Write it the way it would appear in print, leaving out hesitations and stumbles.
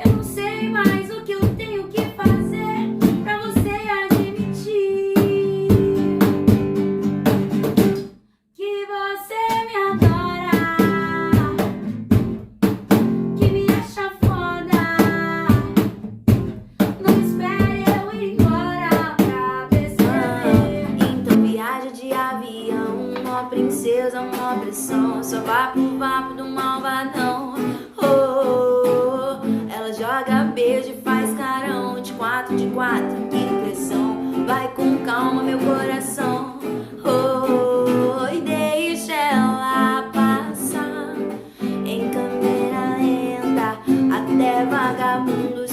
Eu não sei mais o que eu tenho que fazer pra você admitir que você me adora, que me acha foda. Não espere eu ir embora pra perceber. Então viaja de avião, uma princesa, uma pressão. Só vá pro vapo do malvadão. Oh, ela joga beijo e faz carão. De quatro, que impressão. Vai com calma, meu coração. Oh, e deixa ela passar em câmera lenta até vagabundo